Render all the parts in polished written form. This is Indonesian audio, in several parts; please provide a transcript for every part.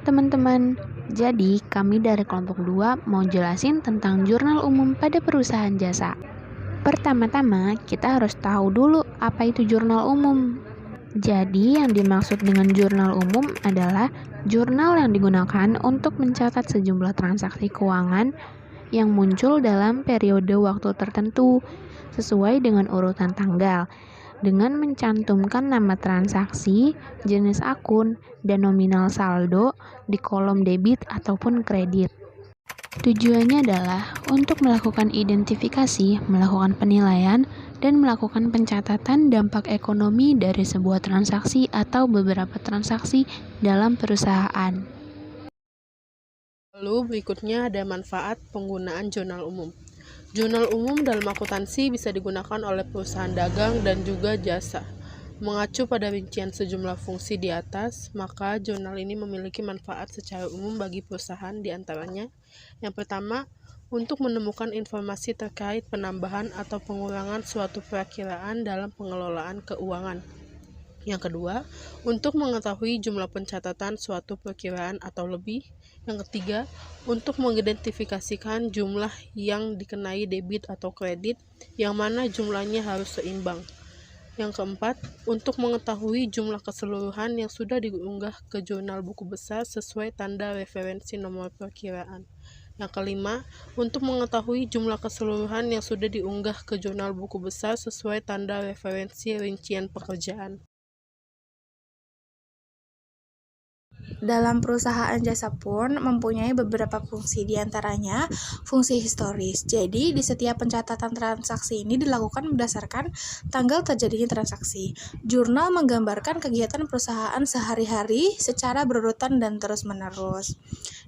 teman-teman, jadi kami dari kelompok 2 mau jelasin tentang jurnal umum pada perusahaan jasa. Pertama-tama, kita harus tahu dulu apa itu jurnal umum. Jadi yang dimaksud dengan jurnal umum adalah jurnal yang digunakan untuk mencatat sejumlah transaksi keuangan yang muncul dalam periode waktu tertentu sesuai dengan urutan tanggal, dengan mencantumkan nama transaksi, jenis akun, dan nominal saldo di kolom debit ataupun kredit. Tujuannya adalah untuk melakukan identifikasi, melakukan penilaian, dan melakukan pencatatan dampak ekonomi dari sebuah transaksi atau beberapa transaksi dalam perusahaan. Lalu berikutnya ada manfaat penggunaan jurnal umum. Jurnal umum dalam akuntansi bisa digunakan oleh perusahaan dagang dan juga jasa. Mengacu pada rincian sejumlah fungsi di atas, maka jurnal ini memiliki manfaat secara umum bagi perusahaan, di antaranya yang pertama, untuk menemukan informasi terkait penambahan atau pengurangan suatu perakiraan dalam pengelolaan keuangan. Yang kedua, untuk mengetahui jumlah pencatatan suatu perkiraan atau lebih. Yang ketiga, untuk mengidentifikasikan jumlah yang dikenai debit atau kredit, yang mana jumlahnya harus seimbang. Yang keempat, untuk mengetahui jumlah keseluruhan yang sudah diunggah ke jurnal buku besar sesuai tanda referensi nomor perkiraan. Yang kelima, untuk mengetahui jumlah keseluruhan yang sudah diunggah ke jurnal buku besar sesuai tanda referensi rincian pekerjaan. Dalam perusahaan jasa pun mempunyai beberapa fungsi, diantaranya fungsi historis. Jadi di setiap pencatatan transaksi ini dilakukan berdasarkan tanggal terjadinya transaksi. Jurnal menggambarkan kegiatan perusahaan sehari-hari secara berurutan dan terus-menerus.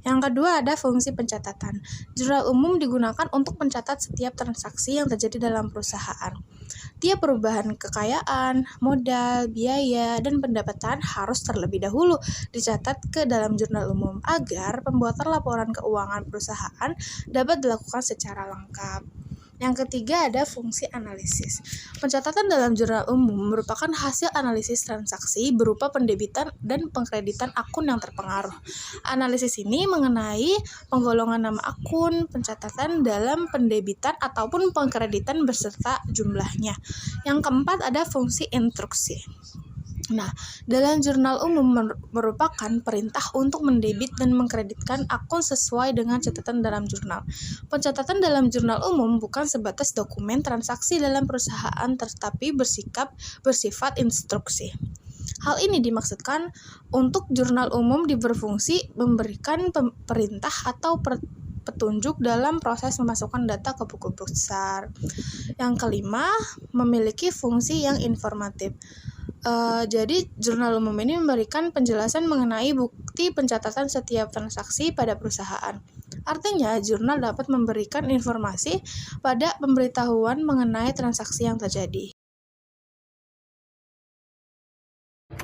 Yang kedua ada fungsi pencatatan. Jurnal umum digunakan untuk mencatat setiap transaksi yang terjadi dalam perusahaan. Tiap perubahan kekayaan, modal, biaya, dan pendapatan harus terlebih dahulu dicatat ke dalam jurnal umum agar pembuatan laporan keuangan perusahaan dapat dilakukan secara lengkap. Yang ketiga ada fungsi analisis. Pencatatan dalam jurnal umum merupakan hasil analisis transaksi berupa pendebitan dan pengkreditan akun yang terpengaruh. Analisis ini mengenai penggolongan nama akun, pencatatan dalam pendebitan ataupun pengkreditan beserta jumlahnya. Yang keempat ada fungsi instruksi. Nah, dalam jurnal umum merupakan perintah untuk mendebit dan mengkreditkan akun sesuai dengan catatan dalam jurnal. Pencatatan dalam jurnal umum bukan sebatas dokumen transaksi dalam perusahaan, tetapi bersifat instruksi. Hal ini dimaksudkan untuk jurnal umum berfungsi memberikan perintah atau petunjuk dalam proses memasukkan data ke buku besar. Yang kelima, memiliki fungsi yang informatif. Jadi jurnal umum ini memberikan penjelasan mengenai bukti pencatatan setiap transaksi pada perusahaan. Artinya, jurnal dapat memberikan informasi pada pemberitahuan mengenai transaksi yang terjadi.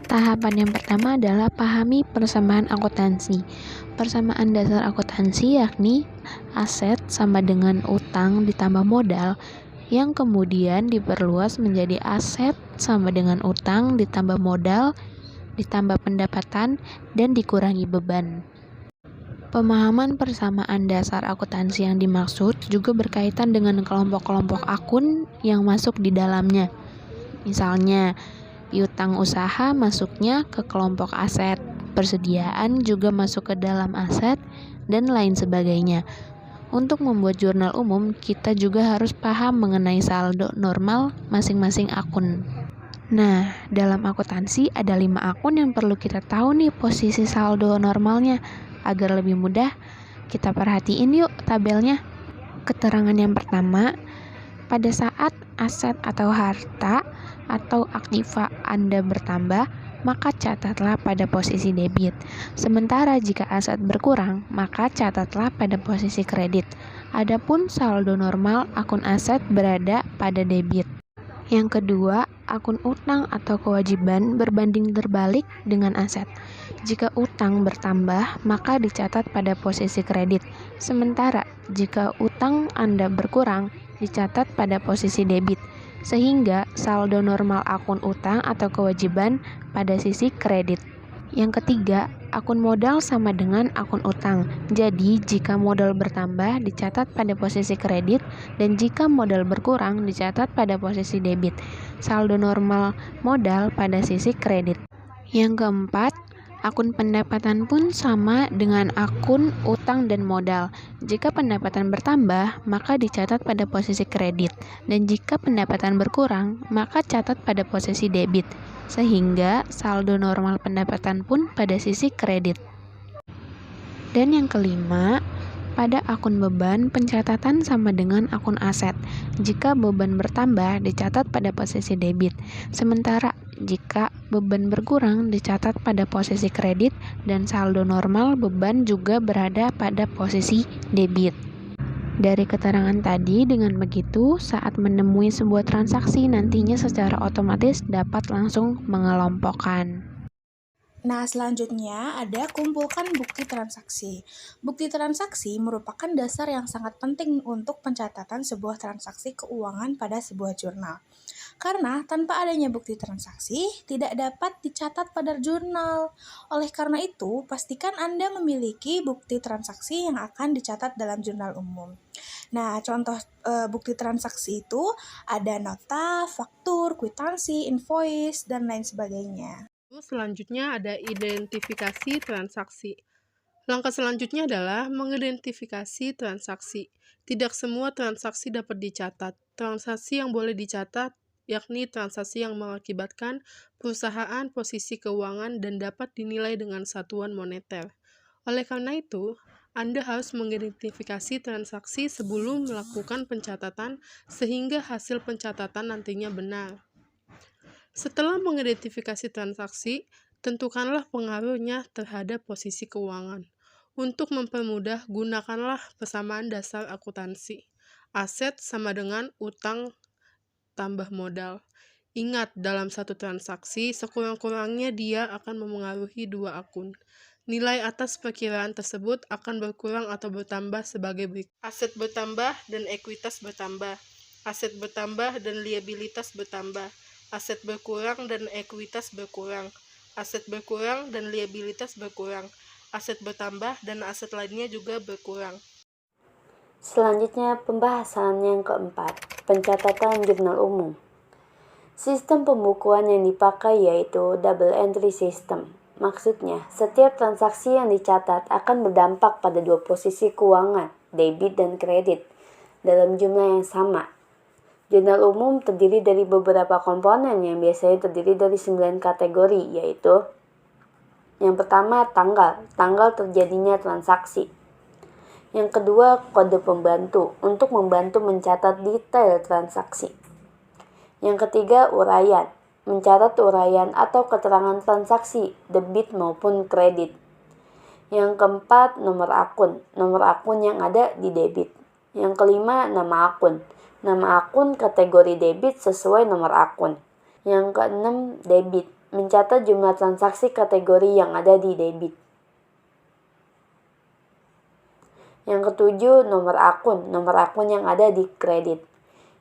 Tahapan yang pertama adalah pahami persamaan akuntansi. Persamaan dasar akuntansi yakni aset sama dengan utang ditambah modal, yang kemudian diperluas menjadi aset sama dengan utang ditambah modal, ditambah pendapatan, dan dikurangi beban. Pemahaman persamaan dasar akuntansi yang dimaksud juga berkaitan dengan kelompok-kelompok akun yang masuk di dalamnya. Misalnya, piutang usaha masuknya ke kelompok aset, persediaan juga masuk ke dalam aset, dan lain sebagainya. Untuk membuat jurnal umum, kita juga harus paham mengenai saldo normal masing-masing akun. Nah, dalam akuntansi ada 5 akun yang perlu kita tahu nih posisi saldo normalnya. Agar lebih mudah, kita perhatiin yuk tabelnya. Keterangan yang pertama, pada saat aset atau harta atau aktiva Anda bertambah, maka catatlah pada posisi debit. Sementara jika aset berkurang, maka catatlah pada posisi kredit. Adapun saldo normal akun aset berada pada debit. Yang kedua, akun utang atau kewajiban berbanding terbalik dengan aset. Jika utang bertambah, maka dicatat pada posisi kredit. Sementara jika utang Anda berkurang, dicatat pada posisi debit. Sehingga saldo normal akun utang atau kewajiban pada sisi kredit. Yang ketiga, akun modal sama dengan akun utang. Jadi, jika modal bertambah dicatat pada posisi kredit dan jika modal berkurang dicatat pada posisi debit. Saldo normal modal pada sisi kredit. Yang keempat, akun pendapatan pun sama dengan akun utang dan modal. Jika pendapatan bertambah, maka dicatat pada posisi kredit, dan jika pendapatan berkurang, maka catat pada posisi debit, sehingga saldo normal pendapatan pun pada sisi kredit. Dan yang kelima, pada akun beban, pencatatan sama dengan akun aset. Jika beban bertambah, dicatat pada posisi debit. Sementara jika beban berkurang, dicatat pada posisi kredit, dan saldo normal beban juga berada pada posisi debit. Dari keterangan tadi, dengan begitu, saat menemui sebuah transaksi, nantinya secara otomatis dapat langsung mengelompokkan. Nah, selanjutnya ada kumpulkan bukti transaksi. Bukti transaksi merupakan dasar yang sangat penting untuk pencatatan sebuah transaksi keuangan pada sebuah jurnal. Karena tanpa adanya bukti transaksi, tidak dapat dicatat pada jurnal. Oleh karena itu, pastikan Anda memiliki bukti transaksi yang akan dicatat dalam jurnal umum. Nah, contoh bukti transaksi itu ada nota, faktur, kwitansi, invoice, dan lain sebagainya. Selanjutnya ada identifikasi transaksi. Langkah selanjutnya adalah mengidentifikasi transaksi. Tidak semua transaksi dapat dicatat. Transaksi yang boleh dicatat yakni transaksi yang mengakibatkan perusahaan posisi keuangan dan dapat dinilai dengan satuan moneter. Oleh karena itu, Anda harus mengidentifikasi transaksi sebelum melakukan pencatatan sehingga hasil pencatatan nantinya benar. Setelah mengidentifikasi transaksi, tentukanlah pengaruhnya terhadap posisi keuangan. Untuk mempermudah, gunakanlah persamaan dasar akuntansi. Aset sama dengan utang tambah modal. Ingat, dalam satu transaksi, sekurang-kurangnya dia akan memengaruhi dua akun. Nilai atas perkiraan tersebut akan berkurang atau bertambah sebagai berikut. Aset bertambah dan ekuitas bertambah. Aset bertambah dan liabilitas bertambah. Aset berkurang dan ekuitas berkurang. Aset berkurang dan liabilitas berkurang. Aset bertambah dan aset lainnya juga berkurang. Selanjutnya, pembahasan yang keempat, pencatatan jurnal umum. Sistem pembukuan yang dipakai yaitu double entry system. Maksudnya, setiap transaksi yang dicatat akan berdampak pada dua posisi keuangan, debit dan kredit, dalam jumlah yang sama. Jurnal umum terdiri dari beberapa komponen yang biasanya terdiri dari 9 kategori, yaitu yang pertama, tanggal terjadinya transaksi. Yang kedua, kode pembantu untuk membantu mencatat detail transaksi. Yang ketiga, uraian, mencatat uraian atau keterangan transaksi, debit maupun kredit. Yang keempat, nomor akun yang ada di debit. Yang kelima, nama akun kategori debit sesuai nomor akun. Yang keenam, debit, mencatat jumlah transaksi kategori yang ada di debit. Yang ketujuh, nomor akun yang ada di kredit.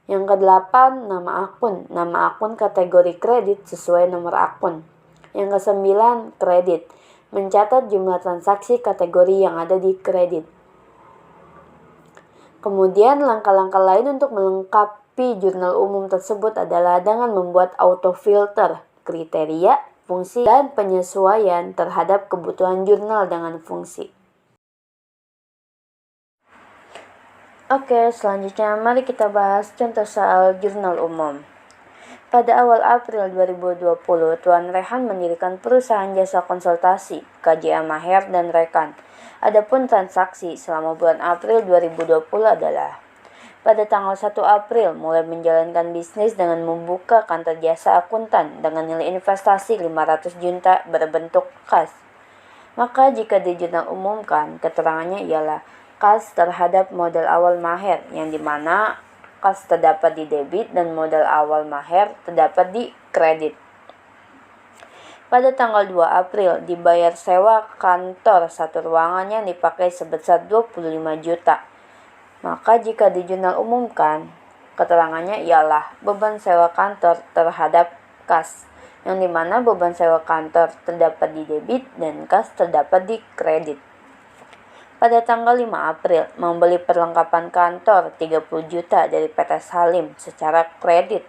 Yang kedelapan, nama akun kategori kredit sesuai nomor akun. Yang kesembilan, kredit, mencatat jumlah transaksi kategori yang ada di kredit. Kemudian langkah-langkah lain untuk melengkapi jurnal umum tersebut adalah dengan membuat autofilter, kriteria, fungsi, dan penyesuaian terhadap kebutuhan jurnal dengan fungsi. Oke, selanjutnya mari kita bahas contoh soal jurnal umum. Pada awal April 2020, Tuan Rehan mendirikan perusahaan jasa konsultasi, KJA Maher dan Rekan. Adapun transaksi selama bulan April 2020 adalah pada tanggal 1 April mulai menjalankan bisnis dengan membuka kantor jasa akuntan dengan nilai investasi 500 juta berbentuk kas. Maka jika di jurnal umumkan, keterangannya ialah kas terhadap modal awal Maher, yang dimana kas terdapat di debit dan modal awal Maher terdapat di kredit. Pada tanggal 2 April dibayar sewa kantor satu ruangan yang dipakai sebesar 25 juta. Maka jika di jurnal umumkan, keterangannya ialah beban sewa kantor terhadap kas, yang dimana beban sewa kantor terdapat di debit dan kas terdapat di kredit. Pada tanggal 5 April, membeli perlengkapan kantor 30 juta dari PT Salim secara kredit.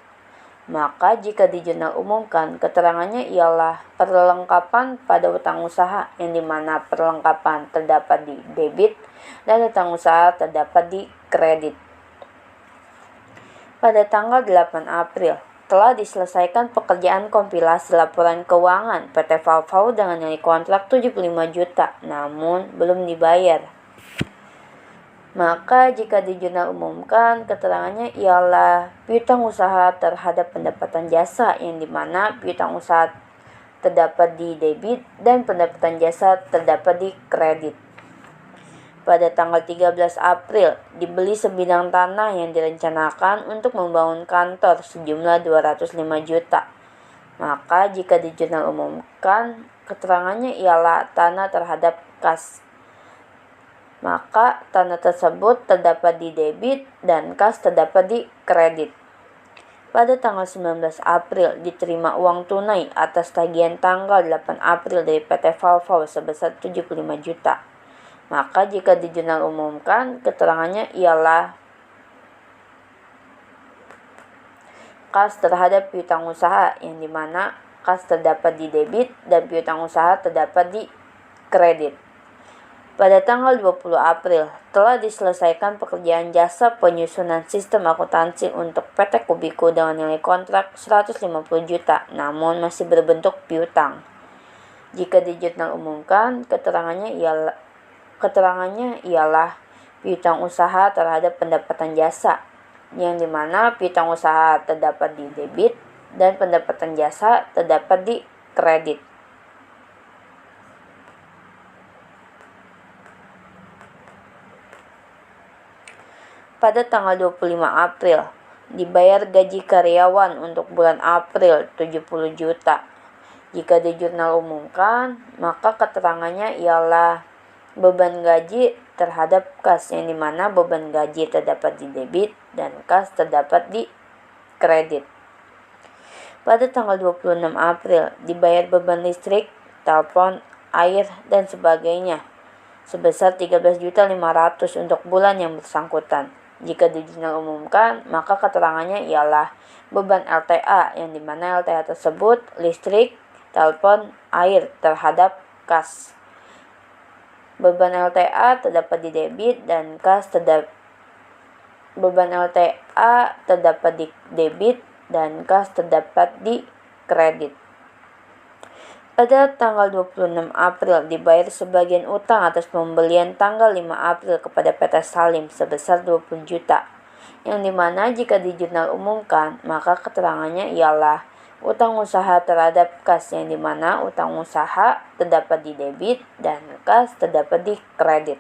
Maka jika di jurnal umumkan, keterangannya ialah perlengkapan pada utang usaha yang dimana perlengkapan terdapat di debit dan utang usaha terdapat di kredit. Pada tanggal 8 April, telah diselesaikan pekerjaan kompilasi laporan keuangan PT Valvau dengan nilai kontrak 75 juta, namun belum dibayar. Maka jika di jurnal umumkan, keterangannya ialah piutang usaha terhadap pendapatan jasa yang dimana piutang usaha terdapat di debit dan pendapatan jasa terdapat di kredit. Pada tanggal 13 April, dibeli sebidang tanah yang direncanakan untuk membangun kantor sejumlah 205 juta. Maka jika di jurnal umumkan, keterangannya ialah tanah terhadap kas. Maka tanah tersebut terdapat di debit dan kas terdapat di kredit. Pada tanggal 19 April, diterima uang tunai atas tagihan tanggal 8 April dari PT Valvau sebesar 75 juta. Maka jika di jurnal umumkan, keterangannya ialah kas terhadap piutang usaha yang dimana kas terdapat di debit dan piutang usaha terdapat di kredit. Pada tanggal 20 April, telah diselesaikan pekerjaan jasa penyusunan sistem akuntansi untuk PT Kubiku dengan nilai kontrak 150 juta, namun masih berbentuk piutang. Jika di jurnal umumkan, keterangannya ialah piutang usaha terhadap pendapatan jasa, yang dimana piutang usaha terdapat di debit dan pendapatan jasa terdapat di kredit. Pada tanggal 25 April, dibayar gaji karyawan untuk bulan April 70 juta. Jika di jurnal umumkan, maka keterangannya ialah beban gaji terhadap kas yang dimana beban gaji terdapat di debit dan kas terdapat di kredit. Pada tanggal 26 April, dibayar beban listrik, telepon, air, dan sebagainya sebesar 13.500 untuk bulan yang bersangkutan. Jika di jurnal umumkan, maka keterangannya ialah beban LTA yang dimana LTA tersebut listrik, telepon, air terhadap kas. Beban LTA terdapat di debit dan kas terdapat di debit dan kas terdapat di kredit. Pada tanggal 26 April dibayar sebagian utang atas pembelian tanggal 5 April kepada PT Salim sebesar 20 juta. Yang dimana jika di jurnal umumkan, maka keterangannya ialah utang usaha terhadap kas yang dimana utang usaha terdapat di debit dan kas terdapat di kredit.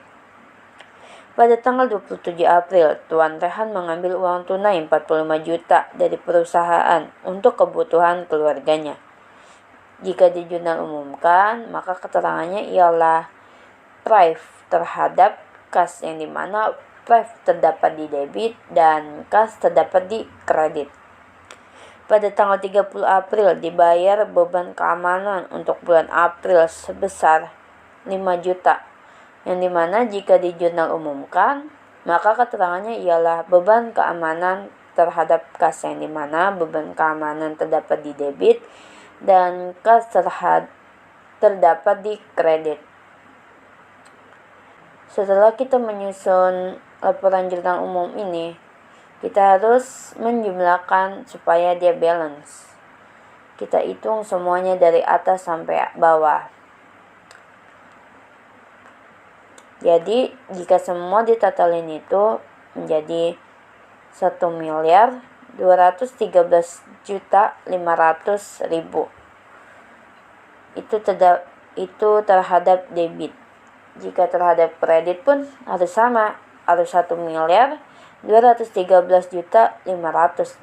Pada tanggal 27 April, Tuan Rehan mengambil uang tunai 45 juta dari perusahaan untuk kebutuhan keluarganya. Jika di jurnal umumkan, maka keterangannya ialah prive terhadap kas yang dimana prive terdapat di debit dan kas terdapat di kredit. Pada tanggal 30 April dibayar beban keamanan untuk bulan April sebesar 5 juta. Yang dimana jika di jurnal umumkan, maka keterangannya ialah beban keamanan terhadap kas yang dimana beban keamanan terdapat di debit dan kas terdapat di kredit. Setelah kita menyusun laporan jurnal umum ini, kita harus menjumlahkan supaya dia balance. Kita hitung semuanya dari atas sampai bawah. Jadi jika semua ditotalin itu menjadi 1.213.500.000. Itu terhadap debit. Jika terhadap kredit pun harus sama, harus 1.213.500.000.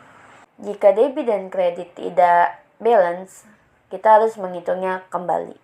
Jika debit dan kredit tidak balance, kita harus menghitungnya kembali.